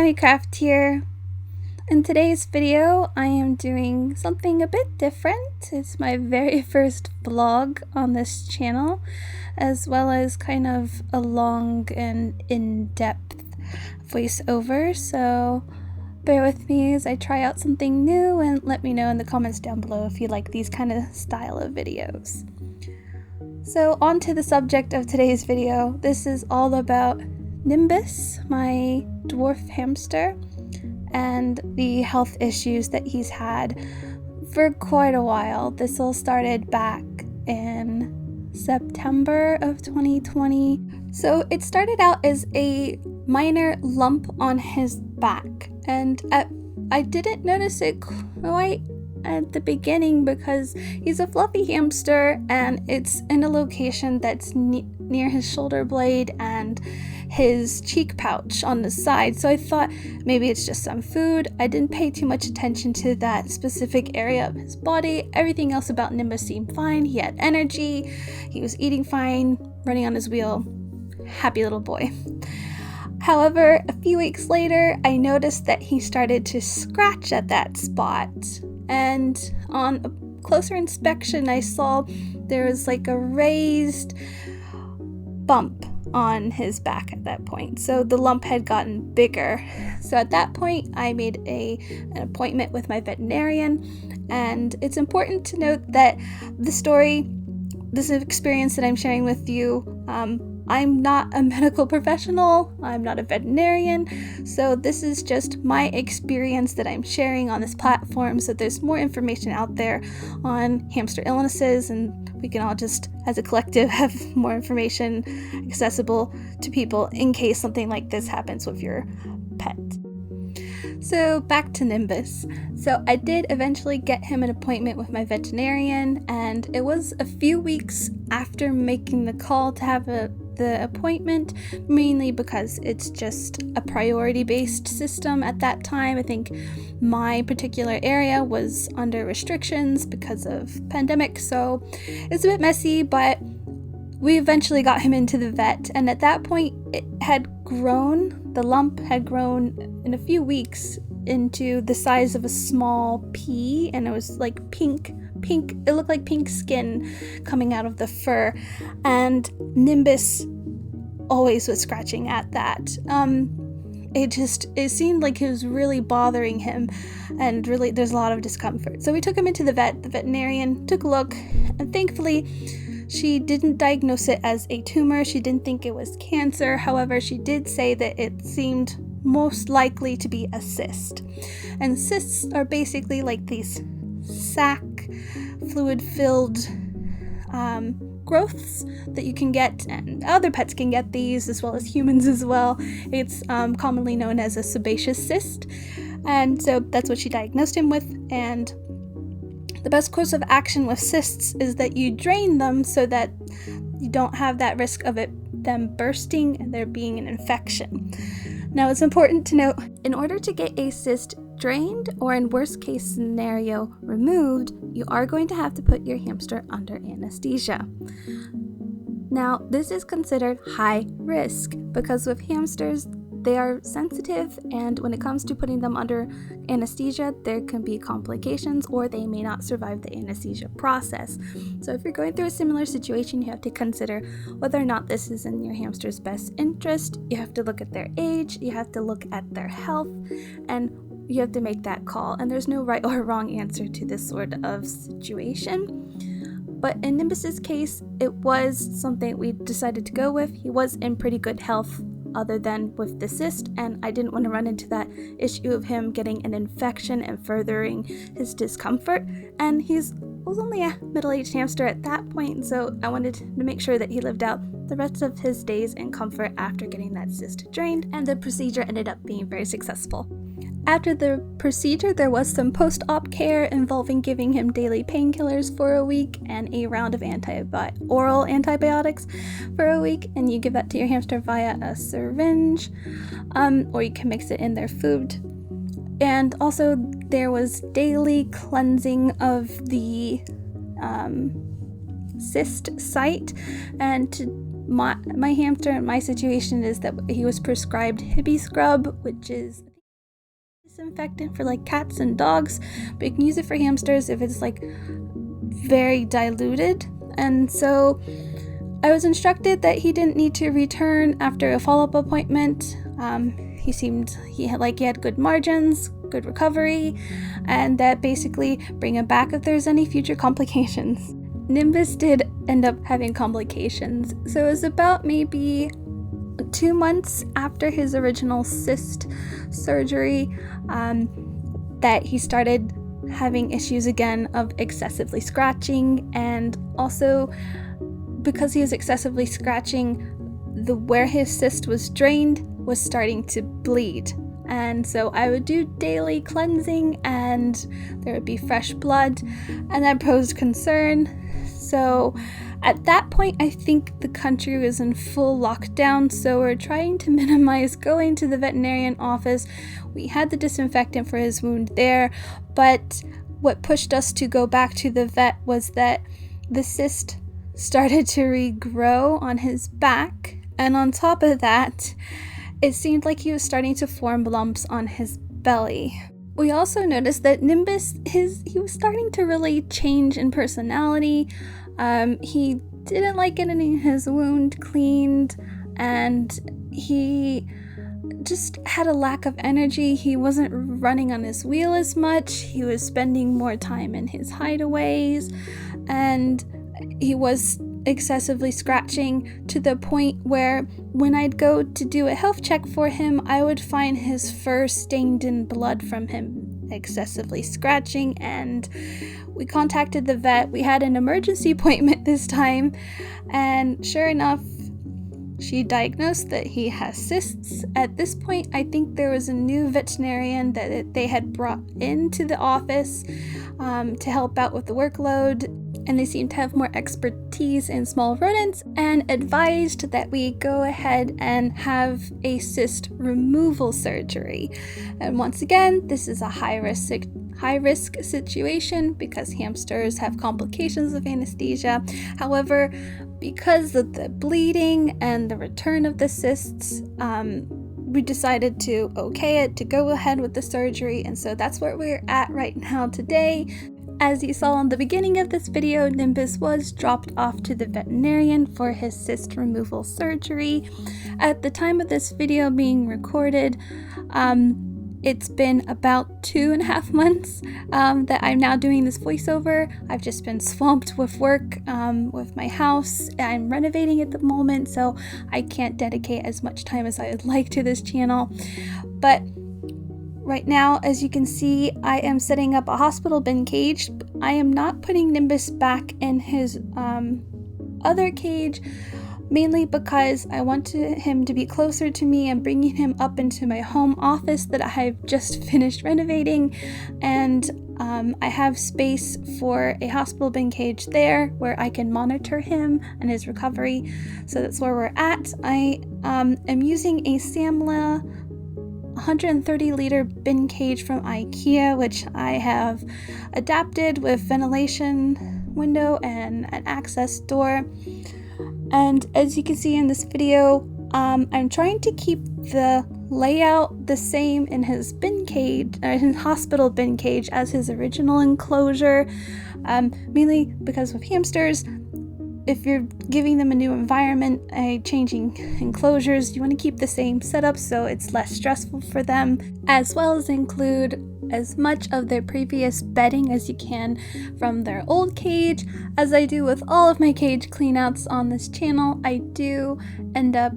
Minecraft here. In today's video, I am doing something a bit different. It's my very first vlog on this channel, as well as kind of a long and in-depth voiceover, so bear with me as I try out something new and let me know in the comments down below if you like these kind of style of videos. So on to the subject of today's video. This is all about Nimbus, my dwarf hamster, and the health issues that he's had for quite a while. This all started back in September of 2020. So it started out as a minor lump on his back, and I didn't notice it quite at the beginning because he's a fluffy hamster and it's in a location that's near his shoulder blade and his cheek pouch on the side. So I thought maybe it's just some food. I didn't pay too much attention to that specific area of his body. Everything else about Nimbus seemed fine. He had energy, he was eating fine, running on his wheel. Happy little boy. However, a few weeks later, I noticed that he started to scratch at that spot. And on a closer inspection, I saw there was like a raised bump on his back at that point. So the lump had gotten bigger. So at that point, I made an appointment with my veterinarian. And it's important to note that this experience that I'm sharing with you, I'm not a medical professional, I'm not a veterinarian, so this is just my experience that I'm sharing on this platform, so there's more information out there on hamster illnesses, and we can all just, as a collective, have more information accessible to people in case something like this happens with your pet. So back to Nimbus. So I did eventually get him an appointment with my veterinarian, and it was a few weeks after making the call to have the appointment, mainly because it's just a priority-based system at that time. I think my particular area was under restrictions because of pandemic, so it's a bit messy, but we eventually got him into the vet, and at that point it had grown, the lump had grown in a few weeks into the size of a small pea, and it was like pink, it looked like pink skin coming out of the fur, and Nimbus always was scratching at that. It seemed like it was really bothering him, and really there's a lot of discomfort. So we took him into the veterinarian took a look, and thankfully she didn't diagnose it as a tumor. She didn't think it was cancer. However, she did say that it seemed most likely to be a cyst. And cysts are basically like these sac, fluid-filled growths that you can get, and other pets can get these as well as humans as well. It's commonly known as a sebaceous cyst. And so that's what she diagnosed him with, and the best course of action with cysts is that you drain them so that you don't have that risk of them bursting and there being an infection. Now, it's important to note, in order to get a cyst drained, or in worst case scenario removed, you are going to have to put your hamster under anesthesia. Now, this is considered high risk because with hamsters, they are sensitive, and when it comes to putting them under anesthesia, there can be complications, or they may not survive the anesthesia process. So if you're going through a similar situation, you have to consider whether or not this is in your hamster's best interest. You have to look at their age, you have to look at their health, and you have to make that call. And there's no right or wrong answer to this sort of situation. But in Nimbus's case, it was something we decided to go with. He was in pretty good health other than with the cyst, and I didn't want to run into that issue of him getting an infection and furthering his discomfort. And he was only a middle-aged hamster at that point, so I wanted to make sure that he lived out the rest of his days in comfort after getting that cyst drained, and the procedure ended up being very successful. After the procedure, there was some post-op care involving giving him daily painkillers for a week and a round of oral antibiotics for a week, and you give that to your hamster via a syringe, or you can mix it in their food. And also there was daily cleansing of the cyst site, and my hamster in my situation is that he was prescribed Hippie Scrub, which is disinfectant for like cats and dogs, but you can use it for hamsters if it's like very diluted. And so I was instructed that he didn't need to return after a follow-up appointment. He had good margins, good recovery, and that basically bring him back if there's any future complications. Nimbus did end up having complications, so it was about maybe 2 months after his original cyst surgery that he started having issues again of excessively scratching, and also because he was excessively scratching, where his cyst was drained was starting to bleed. And so I would do daily cleansing and there would be fresh blood, and that posed concern. So at that point, I think the country was in full lockdown, so we're trying to minimize going to the veterinarian office. We had the disinfectant for his wound there, but what pushed us to go back to the vet was that the cyst started to regrow on his back, and on top of that, it seemed like he was starting to form lumps on his belly. We also noticed that Nimbus, he was starting to really change in personality. He didn't like getting his wound cleaned, and he just had a lack of energy. He wasn't running on his wheel as much. He was spending more time in his hideaways, and he was excessively scratching to the point where when I'd go to do a health check for him, I would find his fur stained in blood from him excessively scratching. And we contacted the vet. We had an emergency appointment this time, and sure enough, she diagnosed that he has cysts. At this point, I think there was a new veterinarian that they had brought into the office to help out with the workload, and they seemed to have more expertise in small rodents, and advised that we go ahead and have a cyst removal surgery. And once again, this is a high-risk situation because hamsters have complications of anesthesia. However, because of the bleeding and the return of the cysts, we decided to okay it, to go ahead with the surgery, and so that's where we're at right now today. As you saw in the beginning of this video, Nimbus was dropped off to the veterinarian for his cyst removal surgery. At the time of this video being recorded, it's been about 2.5 months that I'm now doing this voiceover. I've just been swamped with work with my house. I'm renovating at the moment, so I can't dedicate as much time as I would like to this channel. But right now, as you can see, I am setting up a hospital bin cage. I am not putting Nimbus back in his other cage, mainly because I want him to be closer to me and bringing him up into my home office that I've just finished renovating, and I have space for a hospital bin cage there where I can monitor him and his recovery. So that's where we're at. I am using a Samla 130-liter bin cage from IKEA, which I have adapted with ventilation window and an access door. And as you can see in this video, I'm trying to keep the layout the same in his bin cage, his hospital bin cage, as his original enclosure, mainly because with hamsters, if you're giving them a new environment, changing enclosures, you want to keep the same setup so it's less stressful for them, as well as include as much of their previous bedding as you can from their old cage. As I do with all of my cage cleanouts on this channel, I do end up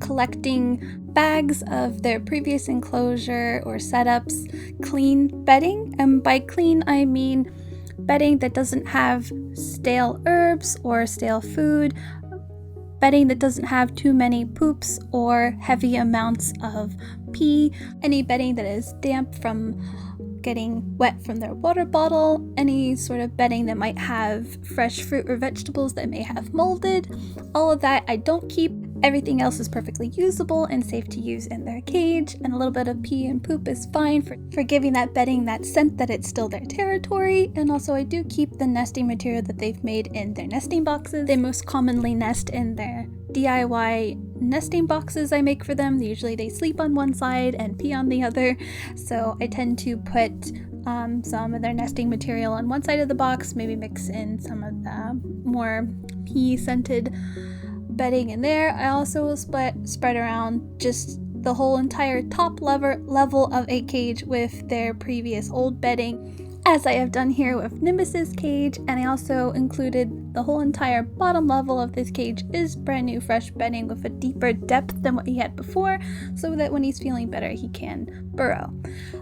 collecting bags of their previous enclosure or setups, clean bedding, and by clean I mean bedding that doesn't have stale herbs or stale food, bedding that doesn't have too many poops or heavy amounts of pee, any bedding that is damp from getting wet from their water bottle, any sort of bedding that might have fresh fruit or vegetables that may have molded. All of that I don't keep. Everything else is perfectly usable and safe to use in their cage, and a little bit of pee and poop is fine for giving that bedding that scent that it's still their territory. And also I do keep the nesting material that they've made in their nesting boxes. They most commonly nest in their DIY nesting boxes I make for them. Usually they sleep on one side and pee on the other, so I tend to put some of their nesting material on one side of the box, maybe mix in some of the more pea scented bedding in there. I also will spread around just the whole entire top level of a cage with their previous old bedding, as I have done here with Nimbus's cage, and I also included the whole entire bottom level of this cage is brand new fresh bedding with a deeper depth than what he had before, so that when he's feeling better he can burrow.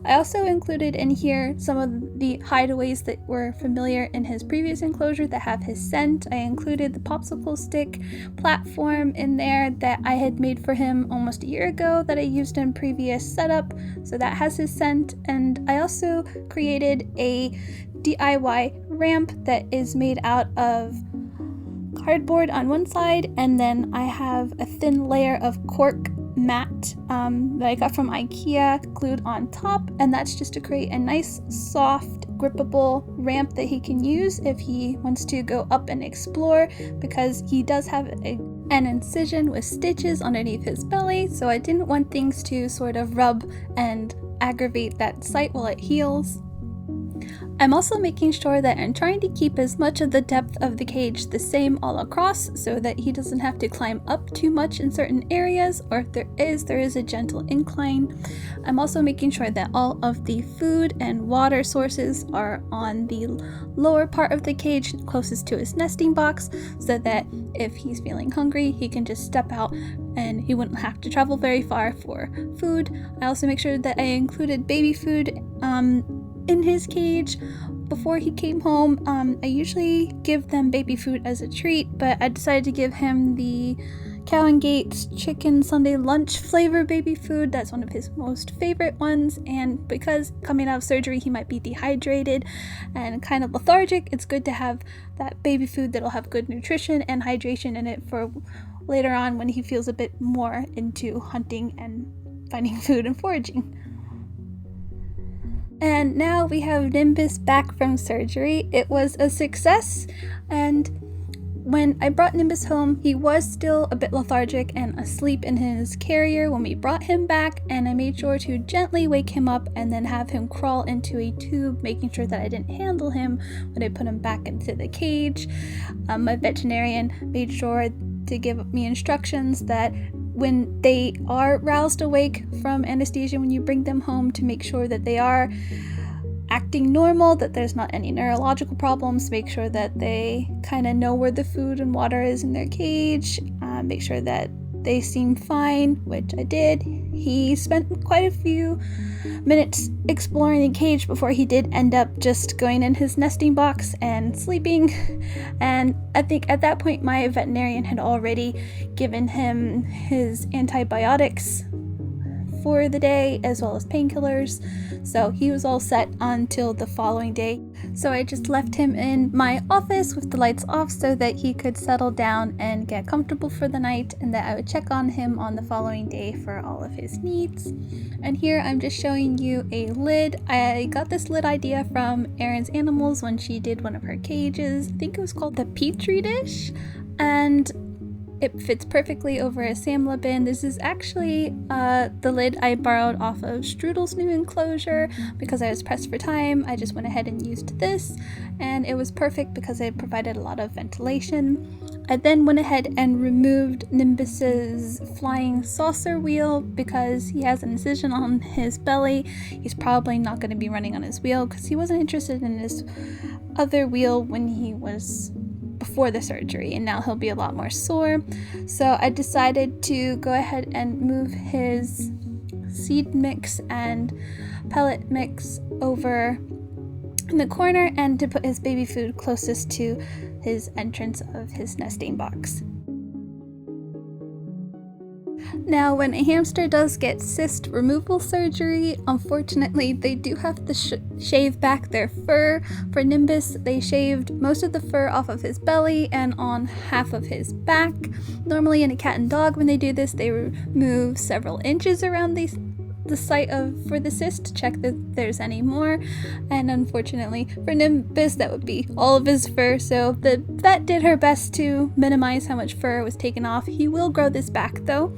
I also included in here some of the hideaways that were familiar in his previous enclosure that have his scent. I included the popsicle stick platform in there that I had made for him almost a year ago that I used in previous setup, so that has his scent. And I also created a DIY ramp that is made out of cardboard on one side, and then I have a thin layer of cork mat that I got from IKEA glued on top, and that's just to create a nice soft grippable ramp that he can use if he wants to go up and explore, because he does have an incision with stitches underneath his belly, so I didn't want things to sort of rub and aggravate that site while it heals. I'm also making sure that I'm trying to keep as much of the depth of the cage the same all across, so that he doesn't have to climb up too much in certain areas, or if there is a gentle incline. I'm also making sure that all of the food and water sources are on the lower part of the cage closest to his nesting box, so that if he's feeling hungry he can just step out and he wouldn't have to travel very far for food. I also make sure that I included baby food in his cage before he came home. I usually give them baby food as a treat, but I decided to give him the Cow and Gates chicken Sunday lunch flavor baby food. That's one of his most favorite ones, and because coming out of surgery he might be dehydrated and kind of lethargic, it's good to have that baby food that'll have good nutrition and hydration in it for later on when he feels a bit more into hunting and finding food and foraging. And now we have Nimbus back from surgery. It was a success, and when I brought Nimbus home, he was still a bit lethargic and asleep in his carrier when we brought him back, and I made sure to gently wake him up and then have him crawl into a tube, making sure that I didn't handle him when I put him back into the cage. My veterinarian made sure to give me instructions that when they are roused awake from anesthesia, when you bring them home, to make sure that they are acting normal, that there's not any neurological problems, make sure that they kind of know where the food and water is in their cage, make sure that they seem fine, which I did. He spent quite a few minutes exploring the cage before he did end up just going in his nesting box and sleeping, and I think at that point my veterinarian had already given him his antibiotics for the day as well as painkillers, so he was all set until the following day. So I just left him in my office with the lights off so that he could settle down and get comfortable for the night, and that I would check on him on the following day for all of his needs. And here I'm just showing you a lid. I got this lid idea from Erin's Animals when she did one of her cages. I think it was called the Petri dish, and it fits perfectly over a Samla bin. This is actually the lid I borrowed off of Strudel's new enclosure. Because I was pressed for time, I just went ahead and used this, and it was perfect because it provided a lot of ventilation. I then went ahead and removed Nimbus's flying saucer wheel because he has an incision on his belly. He's probably not going to be running on his wheel because he wasn't interested in his other wheel when he was before the surgery, and now he'll be a lot more sore. So I decided to go ahead and move his seed mix and pellet mix over in the corner, and to put his baby food closest to his entrance of his nesting box. Now, when a hamster does get cyst removal surgery, unfortunately they do have to shave back their fur. For Nimbus, they shaved most of the fur off of his belly and on half of his back. Normally in a cat and dog, when they do this, they remove several inches around the the site for the cyst to check that there's any more, and unfortunately for Nimbus that would be all of his fur, so the vet did her best to minimize how much fur was taken off. He will grow this back though.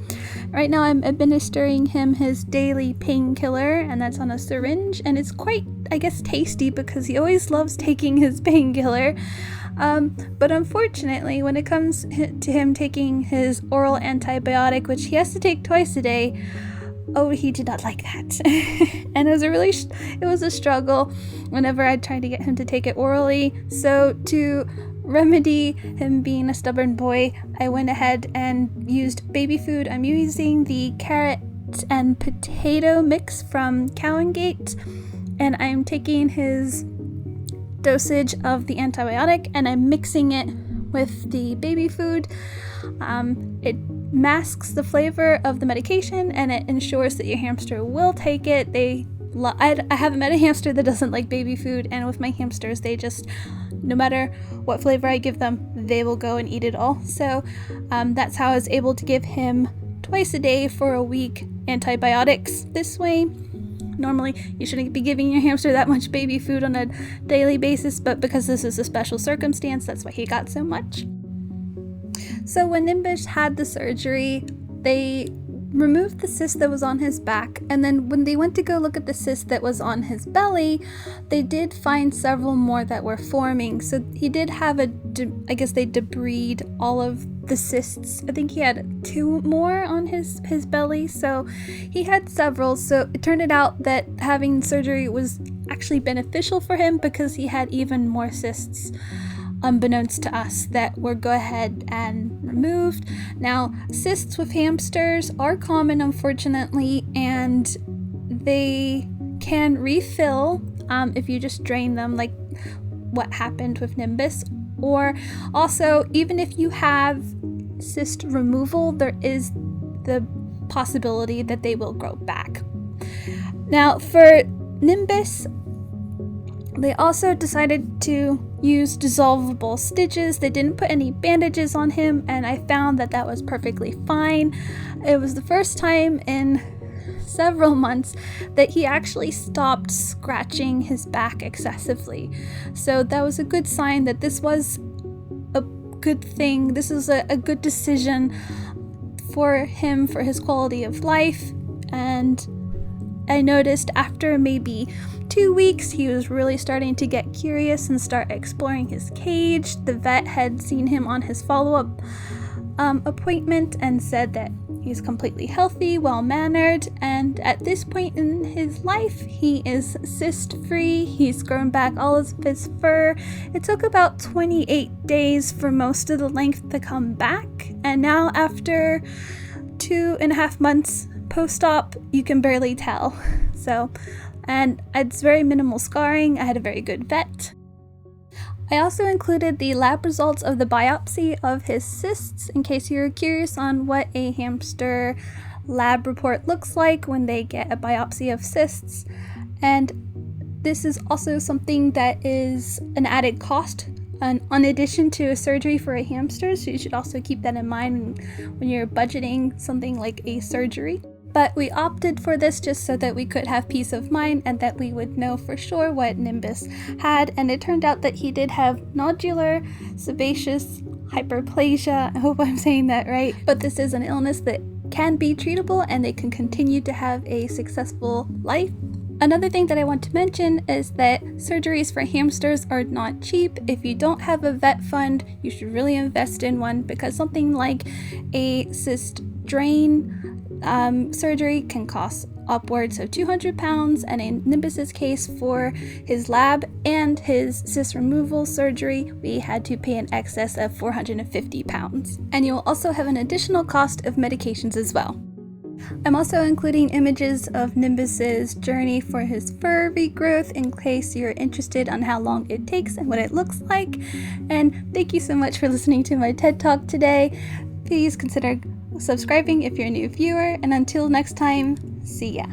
Right now I'm administering him his daily painkiller, and that's on a syringe, and it's quite, I guess, tasty because he always loves taking his painkiller. But unfortunately, when it comes to him taking his oral antibiotic, which he has to take twice a day, oh, he did not like that. And it was a struggle whenever I tried to get him to take it orally. So to remedy him being a stubborn boy, I went ahead and used baby food. I'm using the carrot and potato mix from Cow and Gate, and I'm taking his dosage of the antibiotic and I'm mixing it with the baby food. It masks the flavor of the medication and it ensures that your hamster will take it. I haven't met a hamster that doesn't like baby food, and with my hamsters, they just, no matter what flavor I give them, they will go and eat it all. So that's how I was able to give him twice a day for a week antibiotics this way. Normally, you shouldn't be giving your hamster that much baby food on a daily basis, but because this is a special circumstance, that's why he got so much. So when Nimbus had the surgery, they removed the cyst that was on his back, and then when they went to go look at the cyst that was on his belly, they did find several more that were forming. So he did have I guess they debrided all of the cysts. I think he had 2 more on his belly, so he had several. So it turned out that having surgery was actually beneficial for him because he had even more cysts, unbeknownst to us, that were go ahead and removed. Now, cysts with hamsters are common, unfortunately, and they can refill if you just drain them, like what happened with Nimbus. Or also, even if you have cyst removal, there is the possibility that they will grow back. Now, for Nimbus, they also decided to use dissolvable stitches. They didn't put any bandages on him, and I found that that was perfectly fine. It was the first time in several months that he actually stopped scratching his back excessively. So that was a good sign that this was a good thing. This is a good decision for him, for his quality of life. And I noticed after maybe 2 weeks, he was really starting to get curious and start exploring his cage. The vet had seen him on his follow-up appointment and said that he's completely healthy, well-mannered, and at this point in his life, he is cyst-free. He's grown back all of his fur. It took about 28 days for most of the length to come back, and now after 2.5 months post-op, you can barely tell. And it's very minimal scarring. I had a very good vet. I also included the lab results of the biopsy of his cysts in case you're curious on what a hamster lab report looks like when they get a biopsy of cysts. And this is also something that is an added cost in addition to a surgery for a hamster, so you should also keep that in mind when you're budgeting something like a surgery. But we opted for this just so that we could have peace of mind and that we would know for sure what Nimbus had. And it turned out that he did have nodular sebaceous hyperplasia. I hope I'm saying that right. But this is an illness that can be treatable and they can continue to have a successful life. Another thing that I want to mention is that surgeries for hamsters are not cheap. If you don't have a vet fund, you should really invest in one, because something like a cyst drain surgery can cost upwards of £200, and in Nimbus's case, for his lab and his cyst removal surgery, we had to pay in excess of £450. And you'll also have an additional cost of medications as well. I'm also including images of Nimbus's journey for his fur regrowth in case you're interested on how long it takes and what it looks like. And thank you so much for listening to my TED Talk today. Please consider subscribing if you're a new viewer, and until next time, see ya.